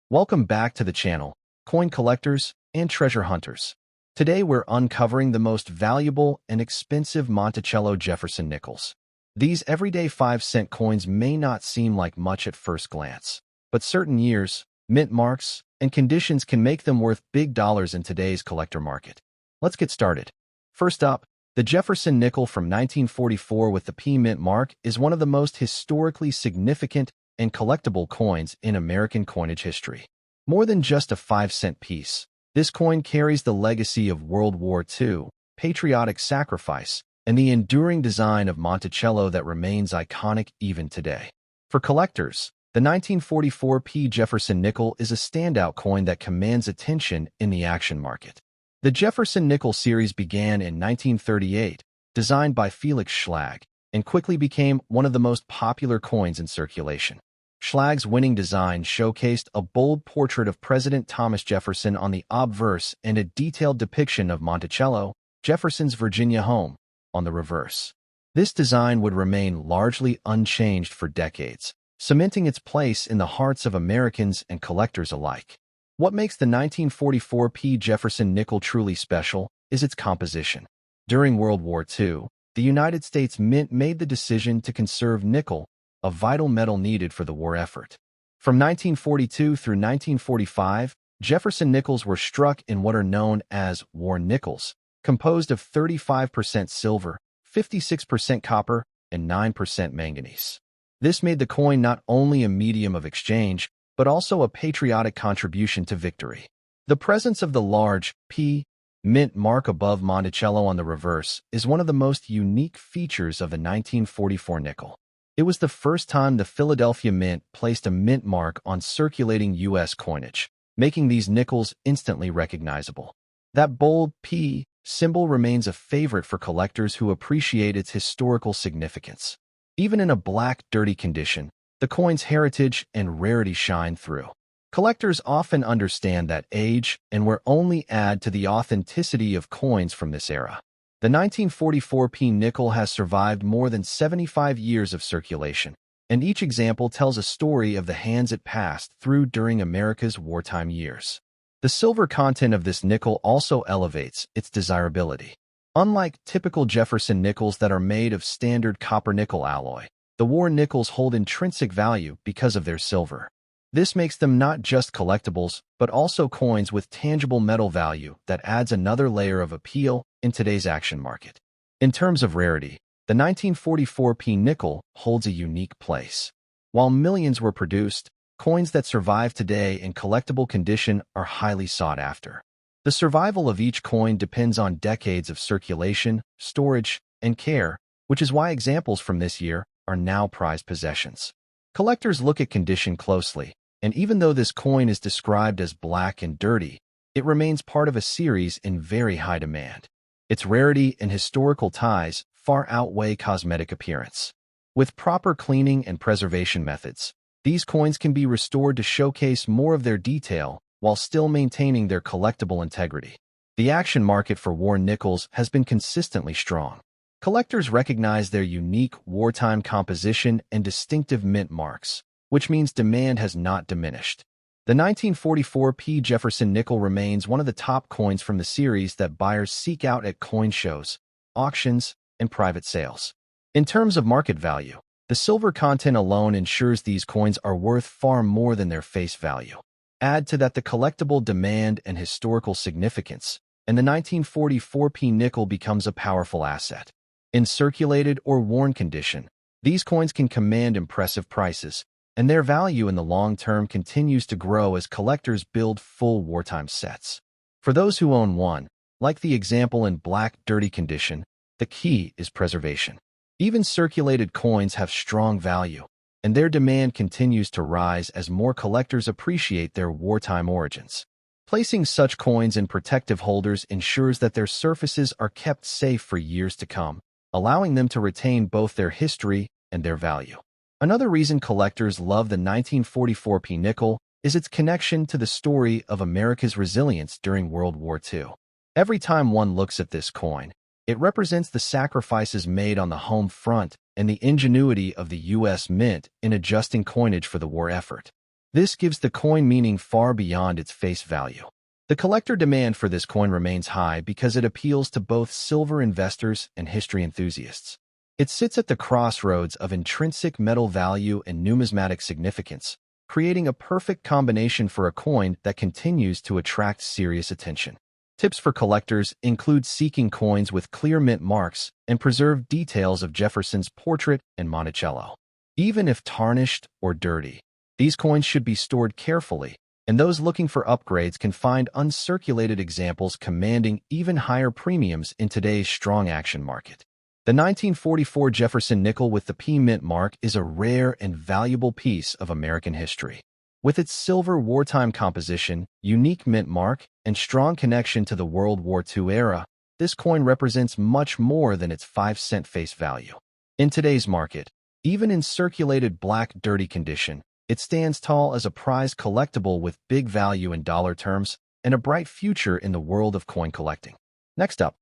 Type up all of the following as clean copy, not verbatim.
Welcome back to the channel, coin collectors and treasure hunters. Today we're uncovering the most valuable and expensive Monticello Jefferson nickels. These everyday 5-cent coins may not seem like much at first glance, but certain years, mint marks, and conditions can make them worth big dollars in today's collector market. Let's get started. First up, the Jefferson nickel from 1944 with the P mint mark is one of the most historically significant and collectible coins in American coinage history. More than just a 5-cent piece, this coin carries the legacy of World War II, patriotic sacrifice, and the enduring design of Monticello that remains iconic even today. For collectors, the 1944 P Jefferson nickel is a standout coin that commands attention in the action market. The Jefferson nickel series began in 1938, designed by Felix Schlag, and quickly became one of the most popular coins in circulation. Schlag's winning design showcased a bold portrait of President Thomas Jefferson on the obverse and a detailed depiction of Monticello, Jefferson's Virginia home, on the reverse. This design would remain largely unchanged for decades, cementing its place in the hearts of Americans and collectors alike. What makes the 1944 P Jefferson nickel truly special is its composition. During World War II, the United States Mint made the decision to conserve nickel, a vital metal needed for the war effort. From 1942 through 1945, Jefferson nickels were struck in what are known as war nickels, composed of 35% silver, 56% copper, and 9% manganese. This made the coin not only a medium of exchange, but also a patriotic contribution to victory. The presence of the large P mint mark above Monticello on the reverse is one of the most unique features of the 1944 nickel. It was the first time the Philadelphia Mint placed a mint mark on circulating U.S. coinage, making these nickels instantly recognizable. That bold P symbol remains a favorite for collectors who appreciate its historical significance. Even in a black, dirty condition, the coin's heritage and rarity shine through. Collectors often understand that age and will only add to the authenticity of coins from this era. The 1944 P nickel has survived more than 75 years of circulation, and each example tells a story of the hands it passed through during America's wartime years. The silver content of this nickel also elevates its desirability. Unlike typical Jefferson nickels that are made of standard copper-nickel alloy, the war nickels hold intrinsic value because of their silver. This makes them not just collectibles, but also coins with tangible metal value that adds another layer of appeal in today's action market. In terms of rarity, the 1944 P nickel holds a unique place. While millions were produced, coins that survive today in collectible condition are highly sought after. The survival of each coin depends on decades of circulation, storage, and care, which is why examples from this year are now prized possessions. Collectors look at condition closely, and even though this coin is described as black and dirty, it remains part of a series in very high demand. Its rarity and historical ties far outweigh cosmetic appearance. With proper cleaning and preservation methods, these coins can be restored to showcase more of their detail while still maintaining their collectible integrity. The action market for war nickels has been consistently strong. Collectors recognize their unique wartime composition and distinctive mint marks, which means demand has not diminished. The 1944 P Jefferson nickel remains one of the top coins from the series that buyers seek out at coin shows, auctions, and private sales. In terms of market value, the silver content alone ensures these coins are worth far more than their face value. Add to that the collectible demand and historical significance, and the 1944 P nickel becomes a powerful asset. In circulated or worn condition, these coins can command impressive prices, and their value in the long term continues to grow as collectors build full wartime sets. For those who own one, like the example in black, dirty condition, the key is preservation. Even circulated coins have strong value, and their demand continues to rise as more collectors appreciate their wartime origins. Placing such coins in protective holders ensures that their surfaces are kept safe for years to come, allowing them to retain both their history and their value. Another reason collectors love the 1944 P nickel is its connection to the story of America's resilience during World War II. Every time one looks at this coin, it represents the sacrifices made on the home front and the ingenuity of the U.S. Mint in adjusting coinage for the war effort. This gives the coin meaning far beyond its face value. The collector demand for this coin remains high because it appeals to both silver investors and history enthusiasts. It sits at the crossroads of intrinsic metal value and numismatic significance, creating a perfect combination for a coin that continues to attract serious attention. Tips for collectors include seeking coins with clear mint marks and preserved details of Jefferson's portrait and Monticello. Even if tarnished or dirty, these coins should be stored carefully, and those looking for upgrades can find uncirculated examples commanding even higher premiums in today's strong action market. The 1944 Jefferson nickel with the P mint mark is a rare and valuable piece of American history. With its silver wartime composition, unique mint mark, and strong connection to the World War II era, this coin represents much more than its 5-cent face value. In today's market, even in circulated black dirty condition, it stands tall as a prized collectible with big value in dollar terms and a bright future in the world of coin collecting. Next up,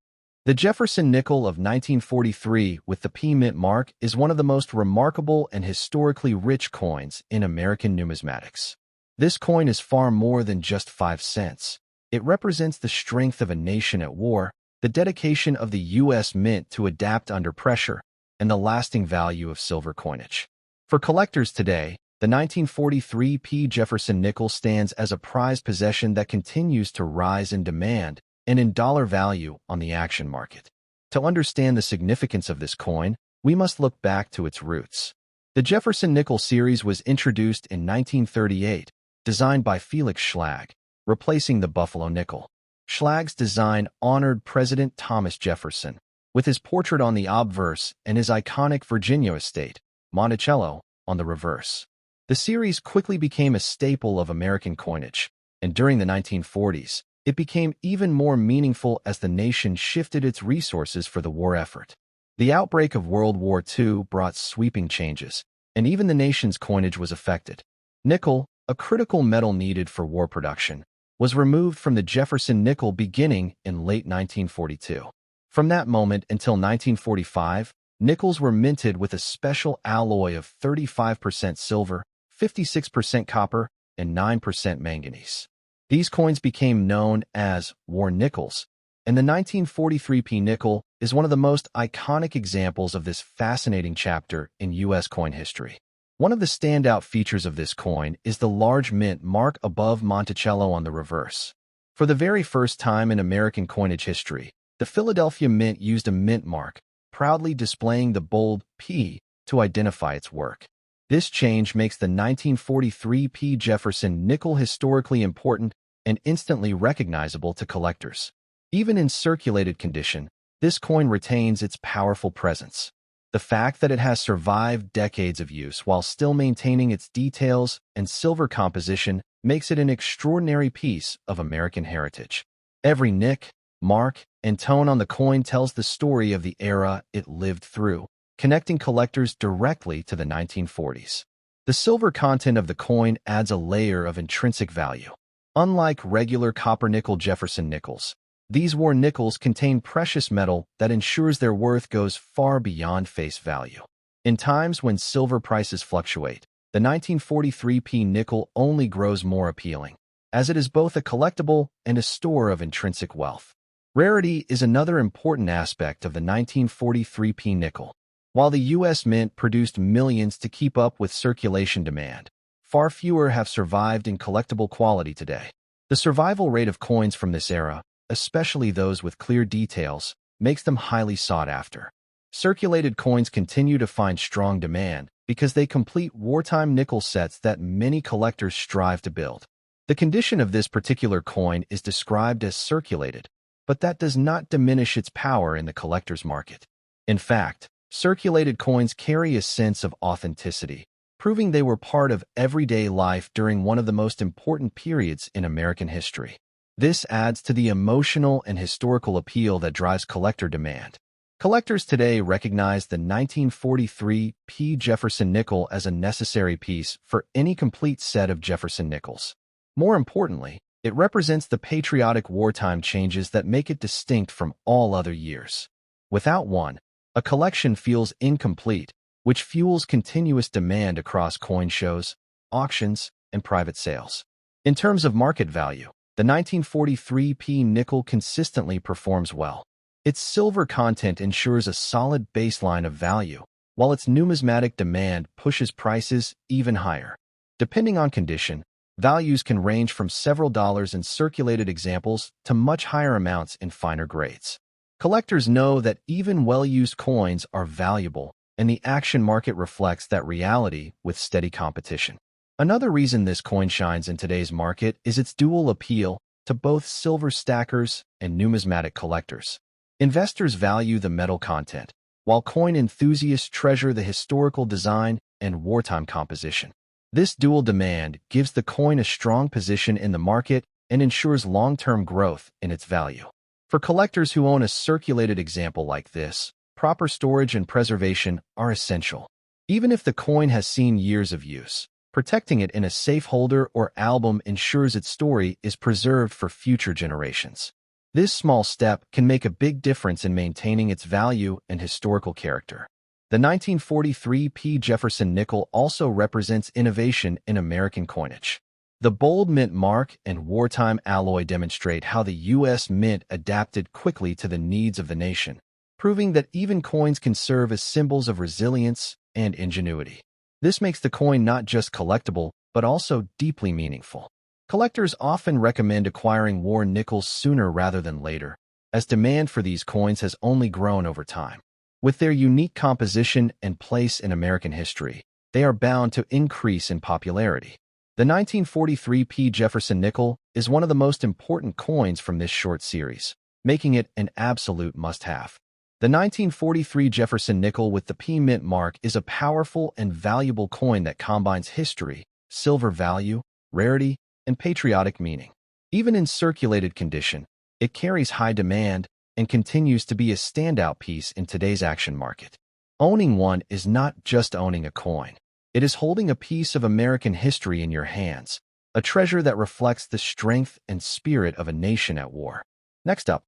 the Jefferson nickel of 1943 with the P mint mark is one of the most remarkable and historically rich coins in American numismatics. This coin is far more than just 5 cents. It represents the strength of a nation at war, the dedication of the U.S. Mint to adapt under pressure, and the lasting value of silver coinage. For collectors today, the 1943 P. Jefferson nickel stands as a prized possession that continues to rise in demand and in dollar value on the action market. To understand the significance of this coin, we must look back to its roots. The Jefferson nickel series was introduced in 1938, designed by Felix Schlag, replacing the Buffalo nickel. Schlag's design honored President Thomas Jefferson, with his portrait on the obverse and his iconic Virginia estate, Monticello, on the reverse. The series quickly became a staple of American coinage, and during the 1940s, it became even more meaningful as the nation shifted its resources for the war effort. The outbreak of World War II brought sweeping changes, and even the nation's coinage was affected. Nickel, a critical metal needed for war production, was removed from the Jefferson nickel beginning in late 1942. From that moment until 1945, nickels were minted with a special alloy of 35% silver, 56% copper, and 9% manganese. These coins became known as war nickels, and the 1943 P nickel is one of the most iconic examples of this fascinating chapter in U.S. coin history. One of the standout features of this coin is the large mint mark above Monticello on the reverse. For the very first time in American coinage history, the Philadelphia Mint used a mint mark, proudly displaying the bold P to identify its work. This change makes the 1943 P. Jefferson nickel historically important and instantly recognizable to collectors. Even in circulated condition, this coin retains its powerful presence. The fact that it has survived decades of use while still maintaining its details and silver composition makes it an extraordinary piece of American heritage. Every nick, mark, and tone on the coin tells the story of the era it lived through, connecting collectors directly to the 1940s. The silver content of the coin adds a layer of intrinsic value. Unlike regular copper-nickel Jefferson nickels, these war nickels contain precious metal that ensures their worth goes far beyond face value. In times when silver prices fluctuate, the 1943 P nickel only grows more appealing, as it is both a collectible and a store of intrinsic wealth. Rarity is another important aspect of the 1943 P nickel. While the U.S. Mint produced millions to keep up with circulation demand, far fewer have survived in collectible quality today. The survival rate of coins from this era, especially those with clear details, makes them highly sought after. Circulated coins continue to find strong demand because they complete wartime nickel sets that many collectors strive to build. The condition of this particular coin is described as circulated, but that does not diminish its power in the collector's market. In fact, circulated coins carry a sense of authenticity, proving they were part of everyday life during one of the most important periods in American history. This adds to the emotional and historical appeal that drives collector demand. Collectors today recognize the 1943 P. Jefferson nickel as a necessary piece for any complete set of Jefferson nickels. More importantly, it represents the patriotic wartime changes that make it distinct from all other years. Without one, a collection feels incomplete, which fuels continuous demand across coin shows, auctions, and private sales. In terms of market value, the 1943p nickel consistently performs well. Its silver content ensures a solid baseline of value, while its numismatic demand pushes prices even higher. Depending on condition, values can range from several dollars in circulated examples to much higher amounts in finer grades. Collectors know that even well-used coins are valuable, and the action market reflects that reality with steady competition. Another reason this coin shines in today's market is its dual appeal to both silver stackers and numismatic collectors. Investors value the metal content, while coin enthusiasts treasure the historical design and wartime composition. This dual demand gives the coin a strong position in the market and ensures long-term growth in its value. For collectors who own a circulated example like this, proper storage and preservation are essential. Even if the coin has seen years of use, protecting it in a safe holder or album ensures its story is preserved for future generations. This small step can make a big difference in maintaining its value and historical character. The 1943p Jefferson nickel also represents innovation in American coinage. The bold mint mark and wartime alloy demonstrate how the U.S. Mint adapted quickly to the needs of the nation, proving that even coins can serve as symbols of resilience and ingenuity. This makes the coin not just collectible, but also deeply meaningful. Collectors often recommend acquiring war nickels sooner rather than later, as demand for these coins has only grown over time. With their unique composition and place in American history, they are bound to increase in popularity. The 1943p Jefferson nickel is one of the most important coins from this short series, making it an absolute must-have. The 1943 Jefferson nickel with the P mint mark is a powerful and valuable coin that combines history, silver value, rarity, and patriotic meaning. Even in circulated condition, it carries high demand and continues to be a standout piece in today's action market. Owning one is not just owning a coin. It is holding a piece of American history in your hands, a treasure that reflects the strength and spirit of a nation at war. Next up,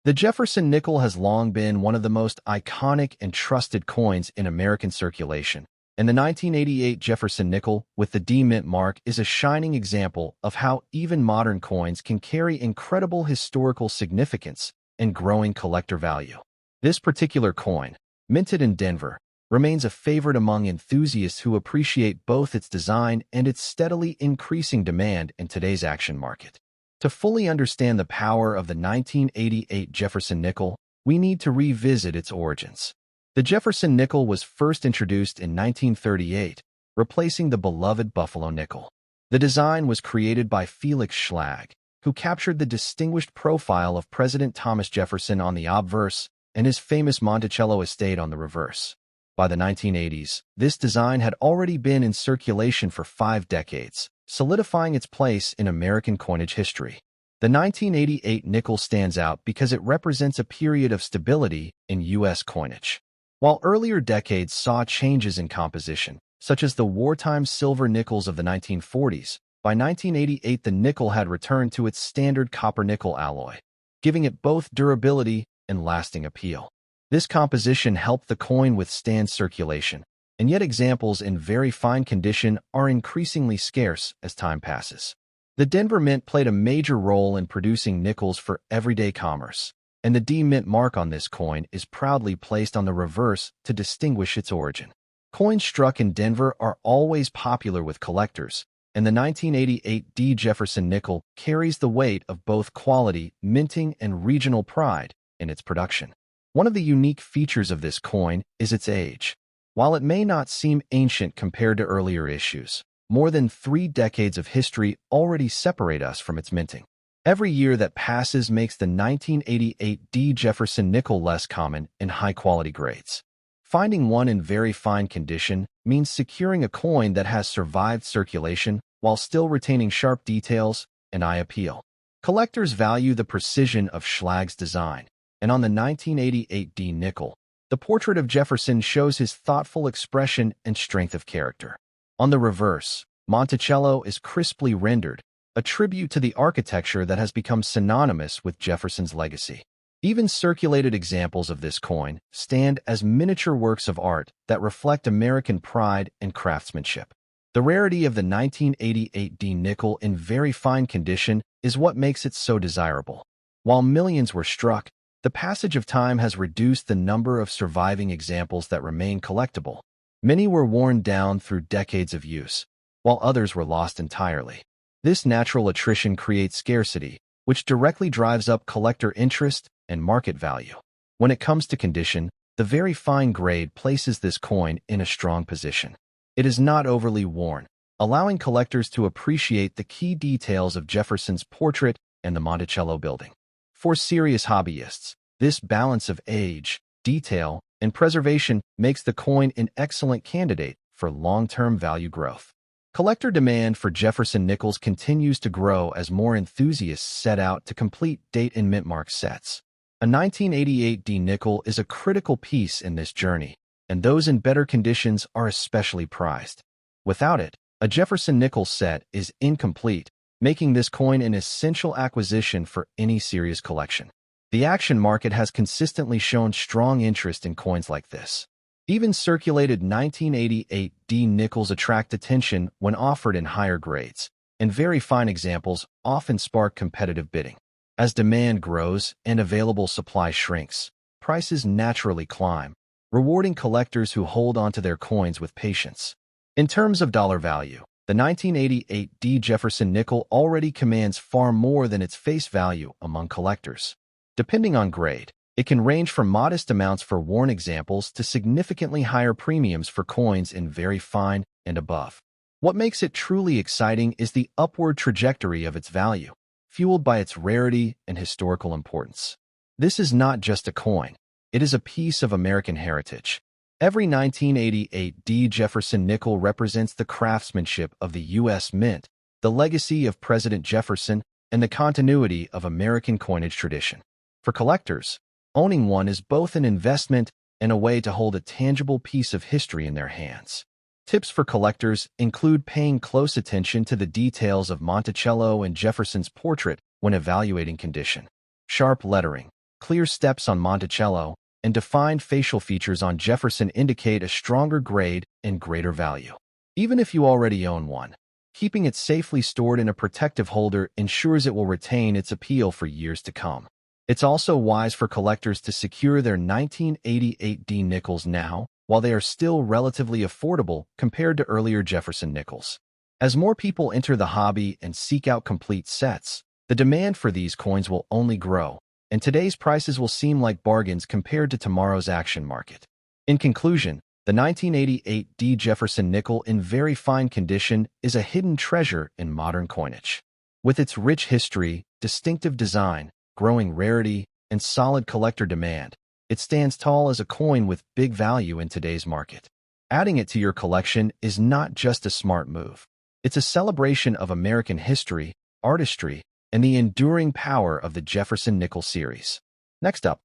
the Jefferson nickel has long been one of the most iconic and trusted coins in American circulation, and the 1988 Jefferson nickel with the D mint mark is a shining example of how even modern coins can carry incredible historical significance and growing collector value. This particular coin, minted in Denver, remains a favorite among enthusiasts who appreciate both its design and its steadily increasing demand in today's action market. To fully understand the power of the 1988 Jefferson nickel, we need to revisit its origins. The Jefferson nickel was first introduced in 1938, replacing the beloved Buffalo nickel. The design was created by Felix Schlag, who captured the distinguished profile of President Thomas Jefferson on the obverse and his famous Monticello estate on the reverse. By the 1980s, this design had already been in circulation for 5 decades, solidifying its place in American coinage history. The 1988 nickel stands out because it represents a period of stability in U.S. coinage. While earlier decades saw changes in composition, such as the wartime silver nickels of the 1940s, by 1988 the nickel had returned to its standard copper-nickel alloy, giving it both durability and lasting appeal. This composition helped the coin withstand circulation, and yet examples in very fine condition are increasingly scarce as time passes. The Denver Mint played a major role in producing nickels for everyday commerce, and the D mint mark on this coin is proudly placed on the reverse to distinguish its origin. Coins struck in Denver are always popular with collectors, and the 1988 D Jefferson nickel carries the weight of both quality, minting, and regional pride in its production. One of the unique features of this coin is its age. While it may not seem ancient compared to earlier issues, more than 3 decades of history already separate us from its minting. Every year that passes makes the 1988 D Jefferson nickel less common in high-quality grades. Finding one in very fine condition means securing a coin that has survived circulation while still retaining sharp details and eye appeal. Collectors value the precision of Schlag's design, and on the 1988 D nickel, the portrait of Jefferson shows his thoughtful expression and strength of character. On the reverse, Monticello is crisply rendered, a tribute to the architecture that has become synonymous with Jefferson's legacy. Even circulated examples of this coin stand as miniature works of art that reflect American pride and craftsmanship. The The rarity of the 1988 D nickel in very fine condition is what makes it so desirable. While millions were struck, the passage of time has reduced the number of surviving examples that remain collectible. Many were worn down through decades of use, while others were lost entirely. This natural attrition creates scarcity, which directly drives up collector interest and market value. When it comes to condition, the very fine grade places this coin in a strong position. It is not overly worn, allowing collectors to appreciate the key details of Jefferson's portrait and the Monticello building. For serious hobbyists, this balance of age, detail, and preservation makes the coin an excellent candidate for long-term value growth. Collector demand for Jefferson nickels continues to grow as more enthusiasts set out to complete date and mint mark sets. A 1988 D nickel is a critical piece in this journey, and those in better conditions are especially prized. Without it, a Jefferson nickel set is incomplete, making this coin an essential acquisition for any serious collection. The action market has consistently shown strong interest in coins like this. Even circulated 1988 D nickels attract attention when offered in higher grades, and very fine examples often spark competitive bidding. As demand grows and available supply shrinks, prices naturally climb, rewarding collectors who hold onto their coins with patience. In terms of dollar value, the 1988 D Jefferson nickel already commands far more than its face value among collectors. Depending on grade, it can range from modest amounts for worn examples to significantly higher premiums for coins in very fine and above. What makes it truly exciting is the upward trajectory of its value, fueled by its rarity and historical importance. This is not just a coin, it is a piece of American heritage. Every 1988 D Jefferson nickel represents the craftsmanship of the U.S. Mint, the legacy of President Jefferson, and the continuity of American coinage tradition. For collectors, owning one is both an investment and a way to hold a tangible piece of history in their hands. Tips for collectors include paying close attention to the details of Monticello and Jefferson's portrait when evaluating condition. Sharp lettering, clear steps on Monticello, and defined facial features on Jefferson indicate a stronger grade and greater value. Even if you already own one, keeping it safely stored in a protective holder ensures it will retain its appeal for years to come. It's also wise for collectors to secure their 1988 D nickels now, while they are still relatively affordable compared to earlier Jefferson nickels. As more people enter the hobby and seek out complete sets, the demand for these coins will only grow, and today's prices will seem like bargains compared to tomorrow's action market. In conclusion, the 1988 D Jefferson nickel in very fine condition is a hidden treasure in modern coinage. With its rich history, distinctive design, growing rarity, and solid collector demand, it stands tall as a coin with big value in today's market. Adding it to your collection is not just a smart move. It's a celebration of American history, artistry, and the enduring power of the Jefferson nickel series. Next up,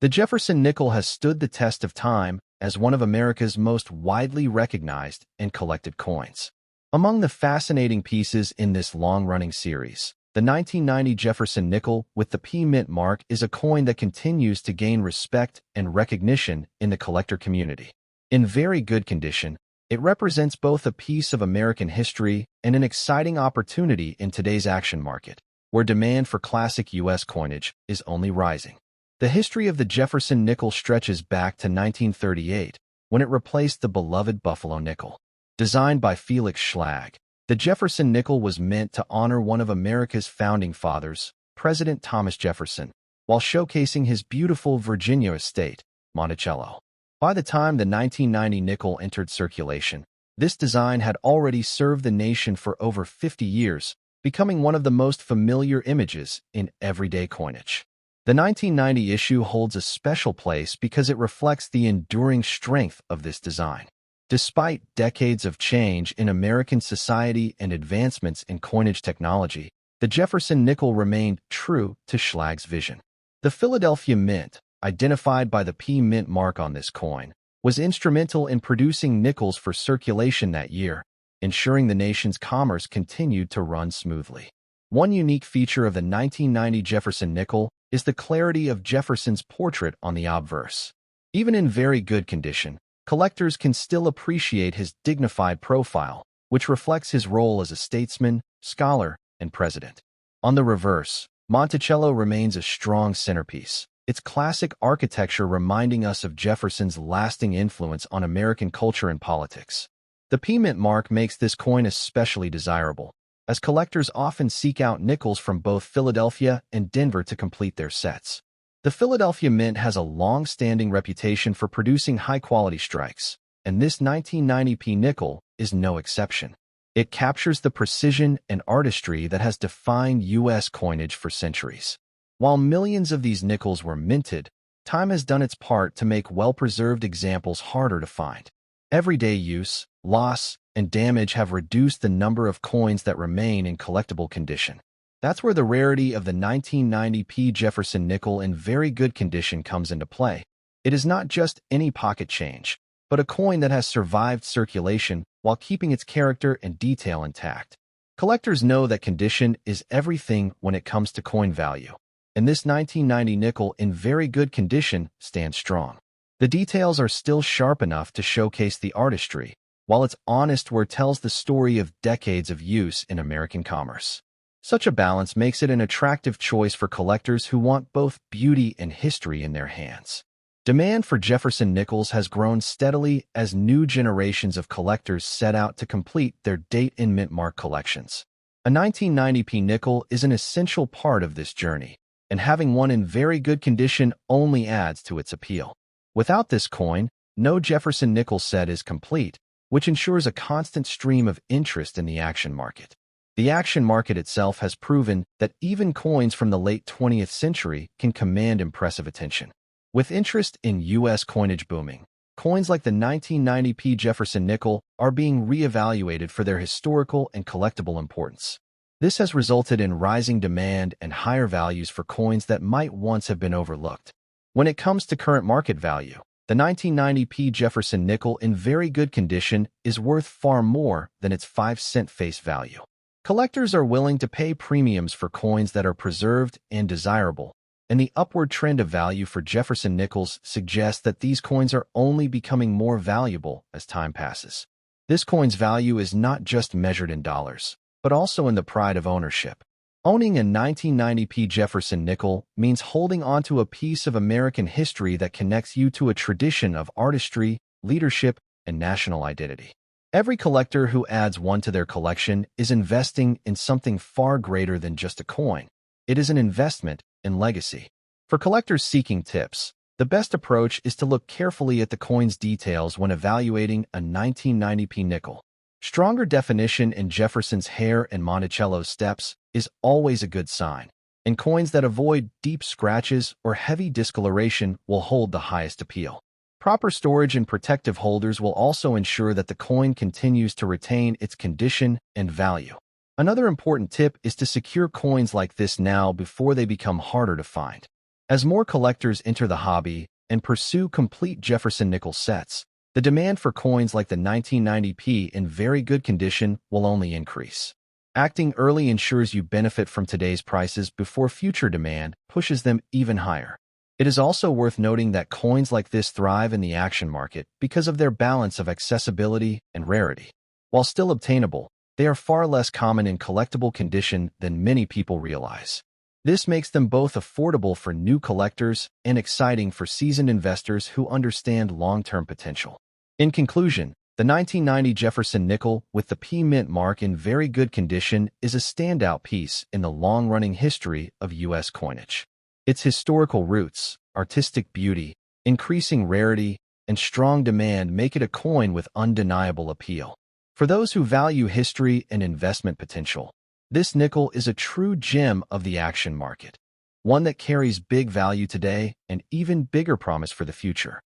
the Jefferson nickel has stood the test of time as one of America's most widely recognized and collected coins. Among the fascinating pieces in this long-running series, the 1990 Jefferson nickel with the P Mint mark is a coin that continues to gain respect and recognition in the collector community. In very good condition, it represents both a piece of American history and an exciting opportunity in today's action market, where demand for classic U.S. coinage is only rising. The history of the Jefferson nickel stretches back to 1938, when it replaced the beloved Buffalo nickel. Designed by Felix Schlag, the Jefferson nickel was meant to honor one of America's founding fathers, President Thomas Jefferson, while showcasing his beautiful Virginia estate, Monticello. By the time the 1990 nickel entered circulation, this design had already served the nation for over 50 years, becoming one of the most familiar images in everyday coinage. The 1990 issue holds a special place because it reflects the enduring strength of this design. Despite decades of change in American society and advancements in coinage technology, the Jefferson nickel remained true to Schlag's vision. The Philadelphia Mint, identified by the P Mint mark on this coin, was instrumental in producing nickels for circulation that year, ensuring the nation's commerce continued to run smoothly. One unique feature of the 1990 Jefferson nickel is the clarity of Jefferson's portrait on the obverse. Even in very good condition, collectors can still appreciate his dignified profile, which reflects his role as a statesman, scholar, and president. On the reverse, Monticello remains a strong centerpiece, its classic architecture reminding us of Jefferson's lasting influence on American culture and politics. The P-mint mark makes this coin especially desirable, as collectors often seek out nickels from both Philadelphia and Denver to complete their sets. The Philadelphia Mint has a long-standing reputation for producing high-quality strikes, and this 1990p nickel is no exception. It captures the precision and artistry that has defined U.S. coinage for centuries. While millions of these nickels were minted, time has done its part to make well-preserved examples harder to find. Everyday use, loss, and damage have reduced the number of coins that remain in collectible condition. That's where the rarity of the 1990p Jefferson nickel in very good condition comes into play. It is not just any pocket change, but a coin that has survived circulation while keeping its character and detail intact. Collectors know that condition is everything when it comes to coin value, and this 1990 nickel in very good condition stands strong. The details are still sharp enough to showcase the artistry, while it's honest where it tells the story of decades of use in American commerce. Such a balance makes it an attractive choice for collectors who want both beauty and history in their hands. Demand for Jefferson nickels has grown steadily as new generations of collectors set out to complete their date and mint mark collections. A 1990p nickel is an essential part of this journey, and having one in very good condition only adds to its appeal. Without this coin, no Jefferson nickel set is complete, which ensures a constant stream of interest in the action market. The action market itself has proven that even coins from the late 20th century can command impressive attention. With interest in U.S. coinage booming, coins like the 1990p Jefferson nickel are being reevaluated for their historical and collectible importance. This has resulted in rising demand and higher values for coins that might once have been overlooked. When it comes to current market value, the 1990p Jefferson nickel in very good condition is worth far more than its 5-cent face value. Collectors are willing to pay premiums for coins that are preserved and desirable, and the upward trend of value for Jefferson nickels suggests that these coins are only becoming more valuable as time passes. This coin's value is not just measured in dollars, but also in the pride of ownership. Owning a 1990p Jefferson nickel means holding onto a piece of American history that connects you to a tradition of artistry, leadership, and national identity. Every collector who adds one to their collection is investing in something far greater than just a coin. It is an investment in legacy. For collectors seeking tips, the best approach is to look carefully at the coin's details when evaluating a 1990p nickel. Stronger definition in Jefferson's hair and Monticello's steps is always a good sign, and coins that avoid deep scratches or heavy discoloration will hold the highest appeal. Proper storage and protective holders will also ensure that the coin continues to retain its condition and value. Another important tip is to secure coins like this now before they become harder to find. As more collectors enter the hobby and pursue complete Jefferson nickel sets, the demand for coins like the 1990p in very good condition will only increase. Acting early ensures you benefit from today's prices before future demand pushes them even higher. It is also worth noting that coins like this thrive in the action market because of their balance of accessibility and rarity. While still obtainable, they are far less common in collectible condition than many people realize. This makes them both affordable for new collectors and exciting for seasoned investors who understand long-term potential. In conclusion, the 1990 Jefferson nickel with the P-mint mark in very good condition is a standout piece in the long-running history of U.S. coinage. Its historical roots, artistic beauty, increasing rarity, and strong demand make it a coin with undeniable appeal. For those who value history and investment potential, this nickel is a true gem of the action market, one that carries big value today and even bigger promise for the future.